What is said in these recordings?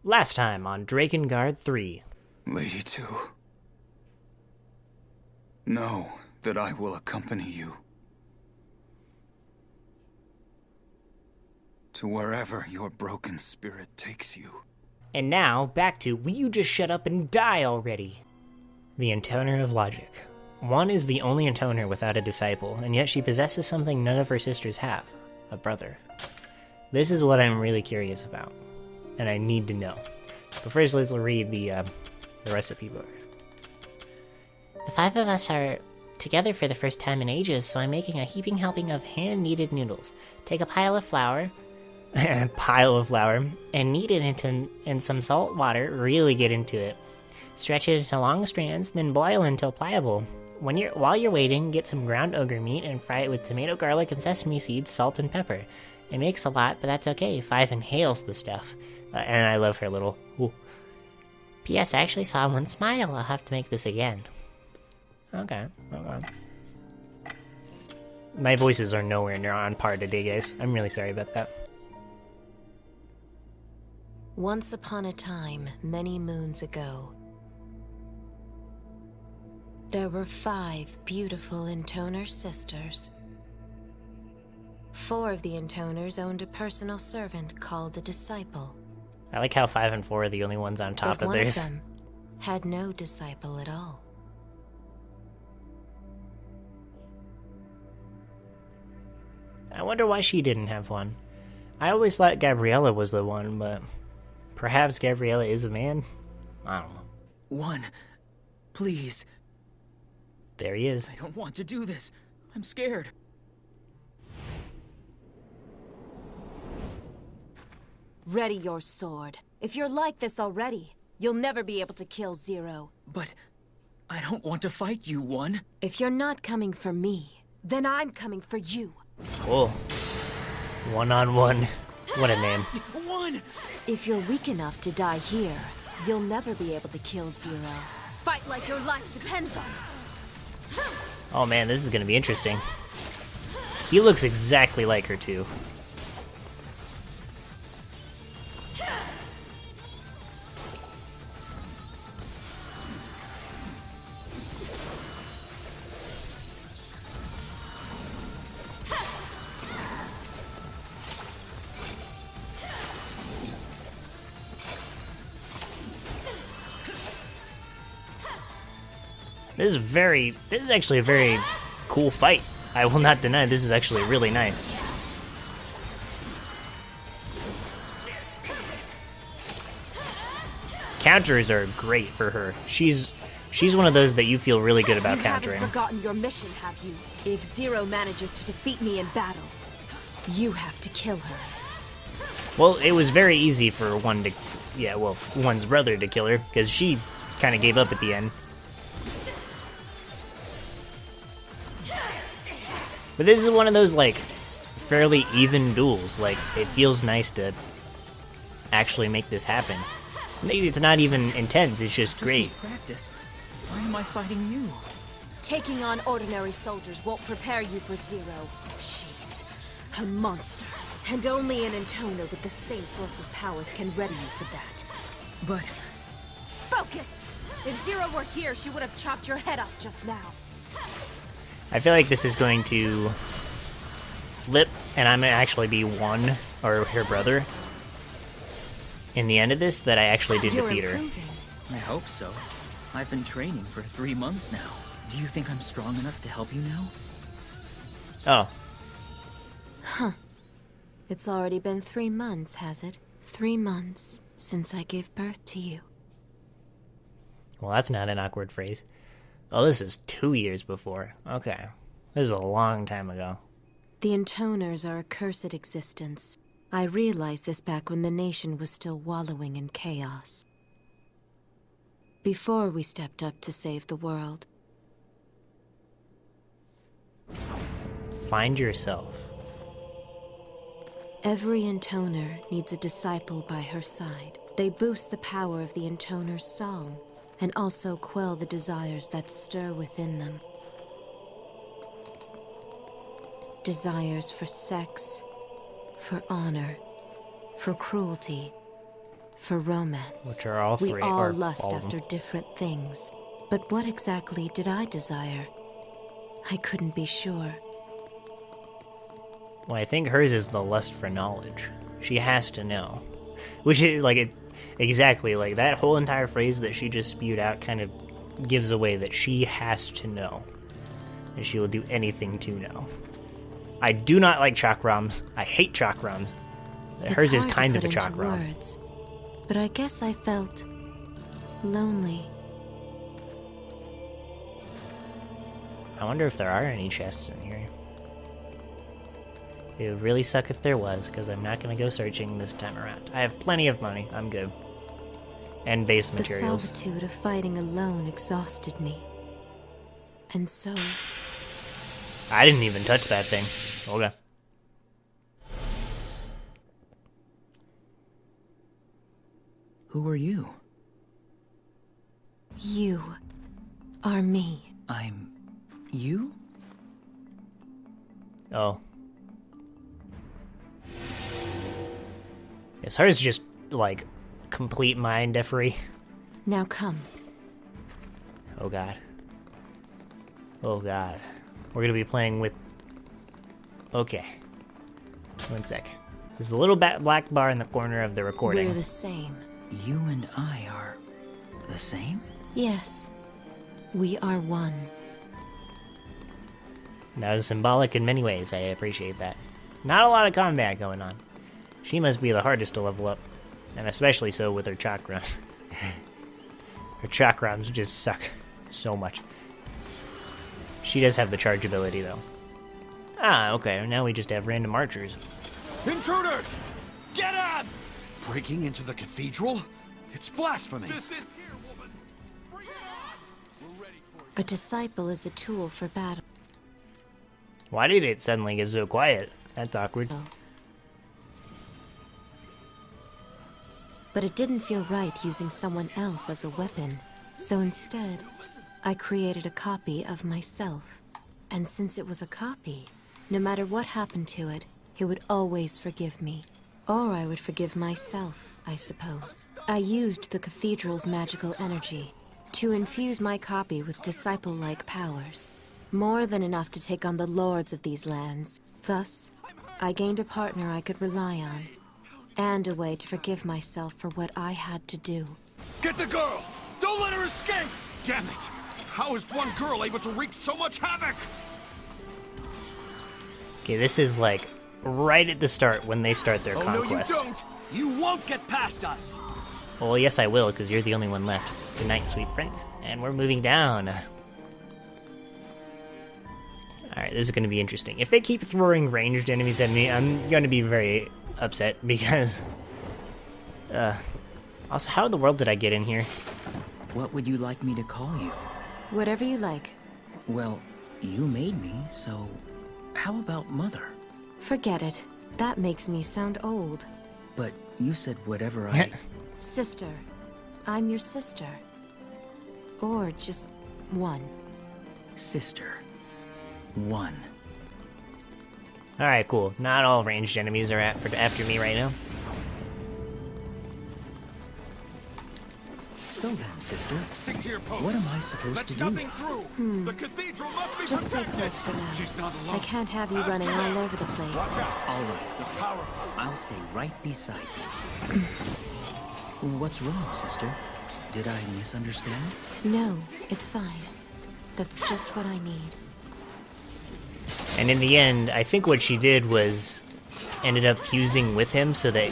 Last time on Drakengard 3. Lady 2, know that I will accompany you to wherever your broken spirit takes you. And now, back to will you just shut up and die already? The Intoner of Logic. One is the only Intoner without a disciple, and yet she possesses something none of her sisters have, a brother. This is what I'm really curious about, and I need to know. But first, let's read the recipe book. The five of us are together for the first time in ages, so I'm making a heaping helping of hand-kneaded noodles. Take a pile of flour, and knead it in some salt water. Really get into it. Stretch it into long strands, then boil until pliable. While you're waiting, get some ground ogre meat and fry it with tomato, garlic, and sesame seeds, salt, and pepper. It makes a lot, but that's okay. Five inhales the stuff. And I love her little... Ooh. P.S. I actually saw one smile. I'll have to make this again. Okay. My voices are nowhere near on par today, guys. I'm really sorry about that. Once upon a time, many moons ago, there were 5 beautiful Intoner sisters. 4 of the Intoners owned a personal servant called a disciple. I like how 5 and 4 are the only ones on top of theirs. One of them had no disciple at all. I wonder why she didn't have one. I always thought Gabriella was the one, but perhaps Gabriella is a man? I don't know. One, please. There he is. I don't want to do this. I'm scared. Ready your sword. If you're like this already, you'll never be able to kill Zero. But I don't want to fight you, One. If you're not coming for me, then I'm coming for you. Cool. One-on-one. What a name. One! If you're weak enough to die here, you'll never be able to kill Zero. Fight like your life depends on it. Oh man, this is gonna be interesting. He looks exactly like her too. This is actually a very cool fight. I will not deny this is actually really nice. Counters are great for her. She's one of those that you feel really good about countering. You haven't forgotten your mission, have you? If Zero manages to defeat me in battle, you have to kill her. Well, it was very easy for one's brother to kill her, because she kind of gave up at the end. But this is one of those, like, fairly even duels. Like, it feels nice to actually make this happen. Maybe it's not even intense, it's just great. Need practice. Why am I fighting you? Taking on ordinary soldiers won't prepare you for Zero. She's a monster. And only an Intoner with the same sorts of powers can ready you for that. But... Focus! If Zero were here, she would have chopped your head off just now. I feel like this is going to flip, and I'm going to actually be One, or her brother, in the end of this, that I actually did defeat her. I hope so. I've been training for 3 months now. Do you think I'm strong enough to help you now? Oh. Huh. It's already been 3 months, has it? 3 months since I gave birth to you. Well, that's not an awkward phrase. Oh, this is 2 years before. Okay. This is a long time ago. The Intoners are a cursed existence. I realized this back when the nation was still wallowing in chaos. Before we stepped up to save the world. Find yourself. Every Intoner needs a disciple by her side. They boost the power of the Intoner's song, and also quell the desires that stir within them. Desires for sex, for honor, for cruelty, for romance. Which are all We three, all or lust all of after them. different things. But what exactly did I desire? I couldn't be sure. Well, I think hers is the lust for knowledge. She has to know. Which is, like, exactly, like, that whole entire phrase that she just spewed out kind of gives away that she has to know. And she will do anything to know. I do not like chakrams. I hate chakrams. Hers is kind of a chakram. Words, but I guess I felt lonely. I wonder if there are any chests in here. It would really suck if there was, because I'm not going to go searching this time around. I have plenty of money. I'm good. And base materials. The solitude of fighting alone exhausted me. And so... I didn't even touch that thing. Okay. Who are you? You are me. I'm... you? Oh. Yes, hers is just, like, complete mind-effery. Now come. Oh god. Oh god. We're gonna be playing with... Okay. One sec. There's a little black bar in the corner of the recording. We're the same. You and I are... the same? Yes. We are one. That was symbolic in many ways. I appreciate that. Not a lot of combat going on. She must be the hardest to level up. And especially so with her chakrams. Her chakrams just suck so much. She does have the charge ability, though. Ah, okay. Now we just have random archers. Intruders! Get up! Breaking into the cathedral? It's blasphemy! A disciple is a tool for battle. Why did it suddenly get so quiet? That's awkward. But it didn't feel right using someone else as a weapon. So instead, I created a copy of myself. And since it was a copy, no matter what happened to it, it would always forgive me. Or I would forgive myself, I suppose. I used the cathedral's magical energy to infuse my copy with disciple-like powers. More than enough to take on the lords of these lands. Thus, I gained a partner I could rely on. And a way to forgive myself for what I had to do. Get the girl! Don't let her escape! Damn it! How is one girl able to wreak so much havoc? Okay, this is like right at the start when they start their conquest. No, you don't! You won't get past us! Well, yes, I will, because you're the only one left. Good night, sweet prince. And we're moving down. Alright, this is going to be interesting. If they keep throwing ranged enemies at me, I'm going to be very upset, because... Also, how in the world did I get in here? What would you like me to call you? Whatever you like. Well, you made me, so how about Mother? Forget it. That makes me sound old. But you said whatever I... Sister. I'm your sister. Or just one. Sister. One. Alright, cool. Not all ranged enemies are after me right now. So then, sister, Stick to your post. what am I supposed to do? Nothing through. The cathedral must be Just stay protected. close for now. She's not alone. I can't have you running all over the place. All right, The power. I'll stay right beside you. What's wrong, sister? Did I misunderstand? No, it's fine. That's just what I need. And in the end, I think what she did was ended up fusing with him so that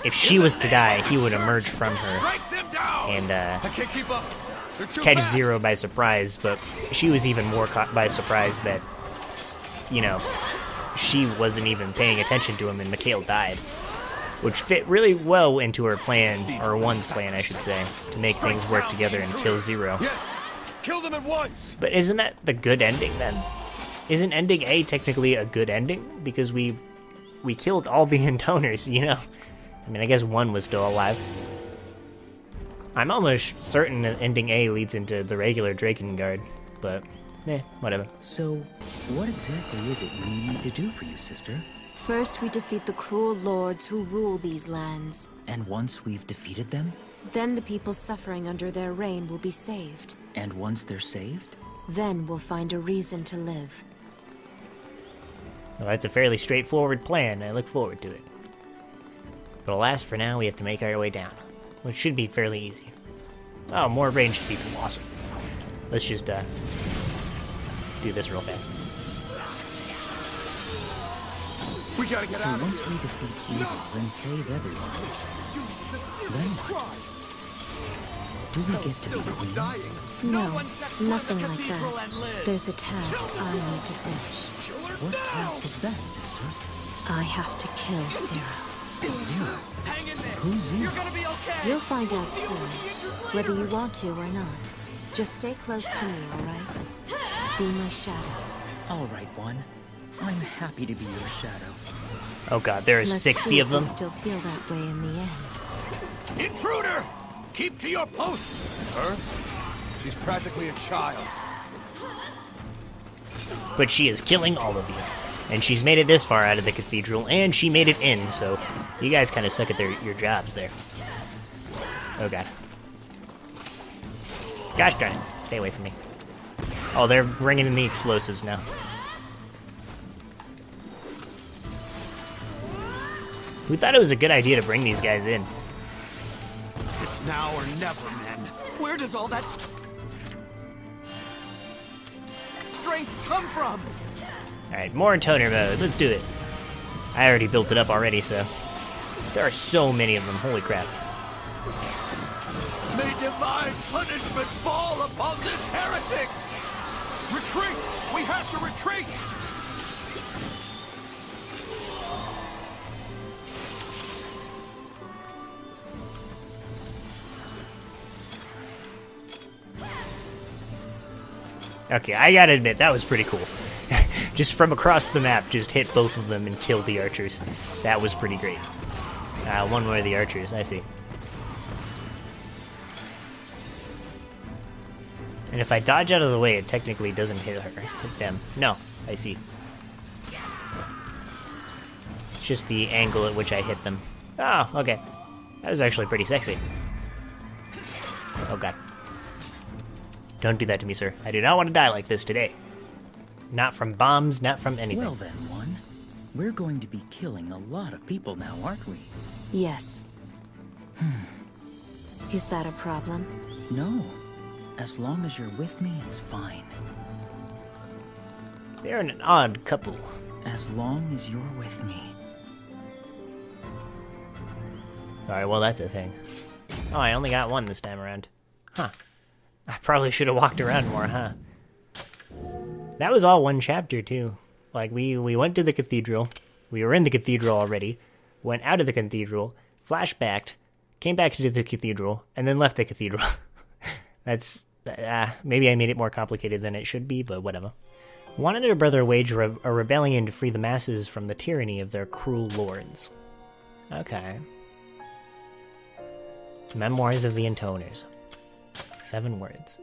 if she was to die, he would emerge from her Strike them down. and I can't keep up. They're too catch fast. Zero by surprise, but she was even more caught by surprise that, you know, she wasn't even paying attention to him and Mikhail died. Which fit really well into her plan, or one's plan, I should say, to make things work together and kill Zero. Yes. Kill them at once. But isn't that the good ending then? Isn't ending A technically a good ending? Because we killed all the intoners, you know? I mean, I guess one was still alive. I'm almost certain that ending A leads into the regular Drakengard, but whatever. So, what exactly is it you need me to do for you, sister? First, we defeat the cruel lords who rule these lands. And once we've defeated them? Then the people suffering under their reign will be saved. And once they're saved? Then we'll find a reason to live. Well, that's a fairly straightforward plan. I look forward to it. But alas, for now, we have to make our way down, which should be fairly easy. Oh, more ranged people. Awesome. Let's just, do this real fast. We gotta get So out of once here. we defeat evil, then save everyone, then what? Do we get to be queen? No, nothing like that. There's a task I need to finish. What task is that, sister? I have to kill Zero. Zero. Hang in there. Who's Zero? You're gonna be okay. You'll find out soon, whether you want to or not. Just stay close to me, alright? Be my shadow. All right, one. I'm happy to be your shadow. Oh god, there are Let's 60 see of if we them. still feel that way in the end. Intruder! Keep to your posts. Her? She's practically a child. But she is killing all of you. And she's made it this far out of the cathedral, and she made it in, so you guys kind of suck at your jobs there. Oh god. Gosh darn it. Stay away from me. Oh, they're bringing in the explosives now. Who thought it was a good idea to bring these guys in? It's now or never, men. Where does all that strength come from? Alright, more toner mode. Let's do it. I already built it up already, so... There are so many of them. Holy crap. May divine punishment fall upon this heretic! Retreat! We have to retreat! Okay, I gotta admit, that was pretty cool. Just from across the map, just hit both of them and kill the archers. That was pretty great. One more of the archers, I see. And if I dodge out of the way, it technically doesn't hit her. Hit them. No, I see. It's just the angle at which I hit them. Oh, okay. That was actually pretty sexy. Oh god. Don't do that to me, sir. I do not want to die like this today. Not from bombs, not from anything. Well then, one. We're going to be killing a lot of people now, aren't we? Yes. Is that a problem? No. As long as you're with me, it's fine. They're an odd couple. As long as you're with me. Alright, well, that's a thing. Oh, I only got one this time around. Huh. I probably should have walked around more, huh? That was all one chapter, too. Like, we went to the cathedral. We were in the cathedral already. Went out of the cathedral. Flashbacked. Came back to the cathedral. And then left the cathedral. That's... maybe I made it more complicated than it should be, but whatever. Wanted her brother wage a rebellion to free the masses from the tyranny of their cruel lords. Okay. Memoirs of the Intoners. 7 words.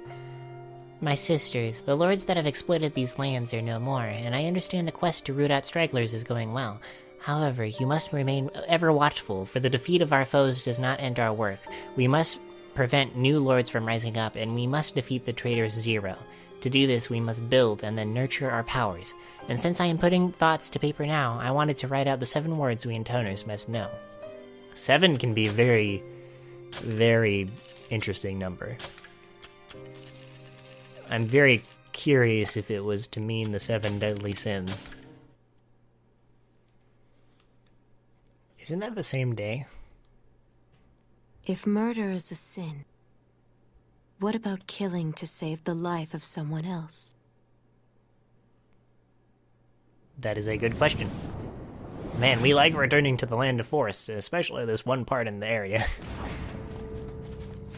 My sisters, the lords that have exploited these lands are no more, and I understand the quest to root out stragglers is going well. However, you must remain ever watchful, for the defeat of our foes does not end our work. We must prevent new lords from rising up, and we must defeat the traitor's Zero. To do this, we must build and then nurture our powers. And since I am putting thoughts to paper now, I wanted to write out the 7 words we Intoners must know. 7 can be a very, very interesting number. I'm very curious if it was to mean the 7 deadly sins. Isn't that the same day? If murder is a sin, what about killing to save the life of someone else? That is a good question. Man, we like returning to the Land of Forests, especially this one part in the area.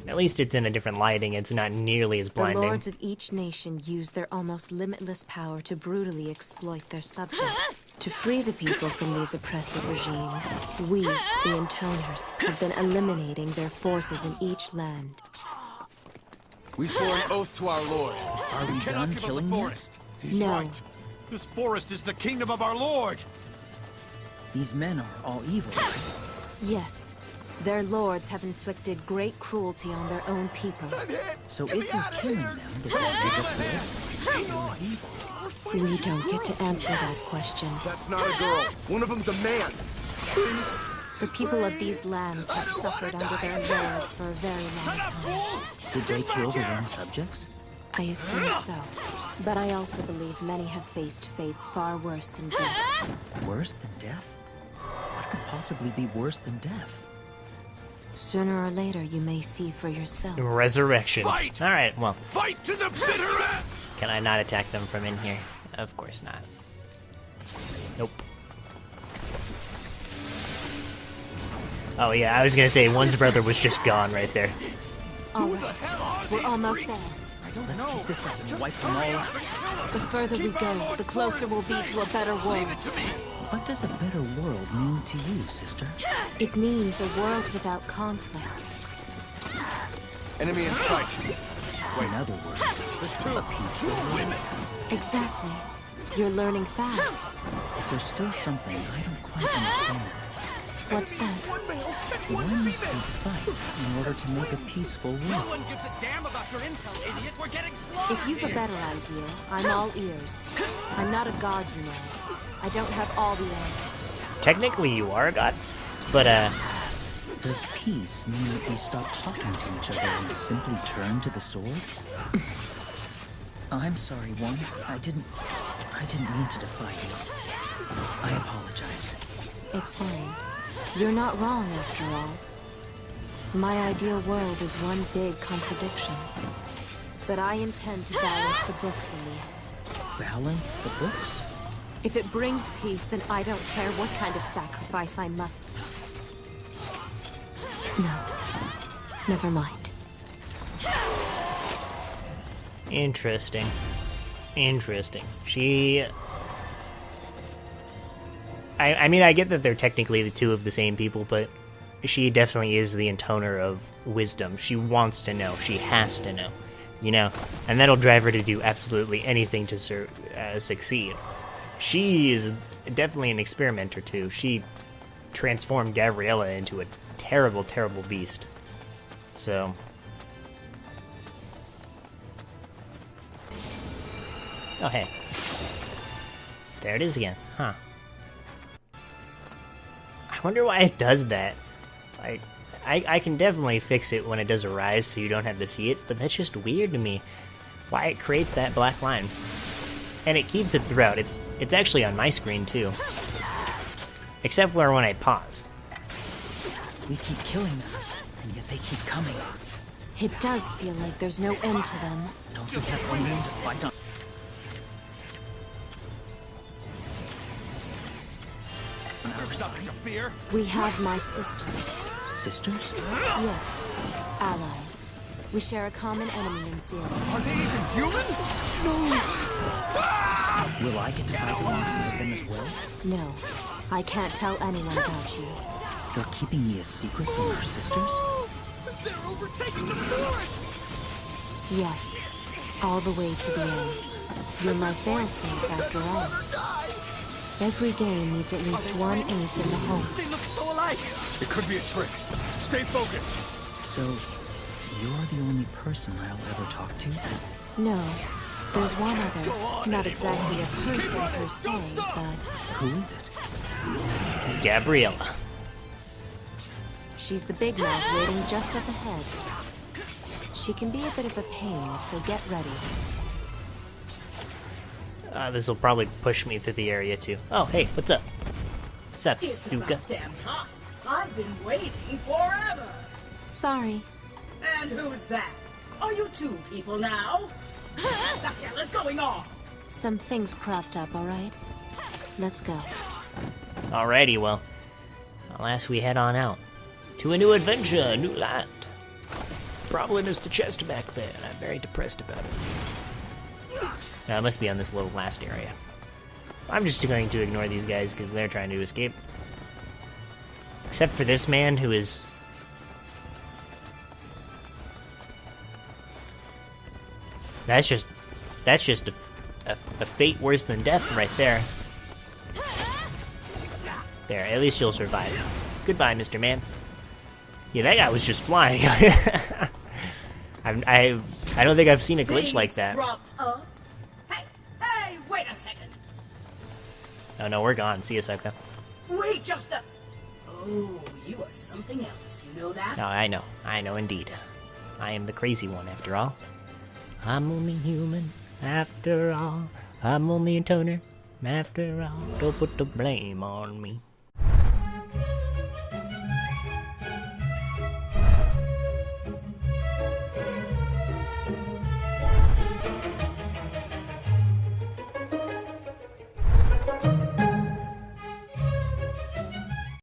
At least it's in a different lighting, it's not nearly as blinding. The lords of each nation use their almost limitless power to brutally exploit their subjects. To free the people from these oppressive regimes, we, the Intoners, have been eliminating their forces in each land. We swore an oath to our lord. Are we Cannot done give up the killing yet? forest. He's No. right. This forest is the kingdom of our lord. These men are all evil, right? Yes. Their lords have inflicted great cruelty on their own people. So if we're killing them, does that make us good? Or evil? We don't get to answer that question. That's not a girl. One of them's a man. Please. The people of these lands have suffered under their lords for a very long time. Did they kill their own subjects? I assume so. But I also believe many have faced fates far worse than death. Worse than death? What could possibly be worse than death? Sooner or later, you may see for yourself. Resurrection. Fight! Alright, well, Fight to the bitter end! can I not attack them from in here? Of course not. Nope. Oh yeah, I was gonna say, one's brother was just gone right there. Alright, we're almost there. Let's keep this up and wipe them all out. The further we go, the closer we'll be to a better world. What does a better world mean to you, sister? It means a world without conflict. Enemy in sight. In other words, a peaceful world. Exactly. You're learning fast. But there's still something I don't quite understand. What's that? Why must we fight in order to make a peaceful world? If you've a better idea, I'm all ears. I'm not a god, you know. I don't have all the answers. Technically you are a god, but Does peace mean that we stop talking to each other and simply turn to the sword? I'm sorry, One. I didn't mean to defy you. I apologize. It's fine. You're not wrong, after all. My ideal world is one big contradiction. But I intend to balance the books in the end. Balance the books? If it brings peace, then I don't care what kind of sacrifice I must. No. Never mind. interesting. Interesting. She... I mean, I get that they're technically the two of the same people, but she definitely is the intoner of wisdom. She wants to know. She has to know. You know? And that'll drive her to do absolutely anything to succeed. She is definitely an experimenter, too. She transformed Gabriella into a terrible, terrible beast. So... oh, hey. There it is again. Huh. I wonder why it does that. Like, I can definitely fix it when it does arise so you don't have to see it, but that's just weird to me. Why it creates that black line. And it keeps it throughout. It's actually on my screen too. Except for when I pause. We keep killing them, and yet they keep coming. It does feel like there's no end to them. Don't we have one more to fight on? Something to fear? We have my sisters. Sisters? Yes, allies. We share a common enemy in Zero. Are they even human? No! Will I get to fight alongside them as well? No, I can't tell anyone about you. You're keeping me a secret from our sisters? They're overtaking the forest! Yes, all the way to the end. You're my failsafe after all. Every game needs at least one ace in the hole. They look so alike! It could be a trick. Stay focused! So, you're the only person I'll ever talk to? No, there's one other. Not exactly a person per se, but Who is it? Gabriella. she's the big mouth waiting just up ahead. She can be a bit of a pain, so get ready. This will probably push me through the area too. Oh, hey, what's up? What's up, It's Stuka? about damn time. I've been waiting forever. Sorry. And who's that? Are you two people now? What the hell is going on? Some things cropped up, alright? Let's go. Alrighty, well, alas we head on out. To a new adventure, a new land. Probably missed the chest back there, and I'm very depressed about it. Now, it must be on this little last area. I'm just going to ignore these guys because they're trying to escape. Except for this man who is... That's just a fate worse than death right there. There, at least you'll survive. Goodbye, Mr. Man. Yeah, that guy was just flying. I don't think I've seen a glitch like that. Hey, wait a second. Oh no, we're gone. See you, Ahsoka. Wait just a... Oh, you are something else, you know that? No, I know indeed. I am the crazy one after all. I'm only human after all. I'm only a toner after all. Don't put the blame on me.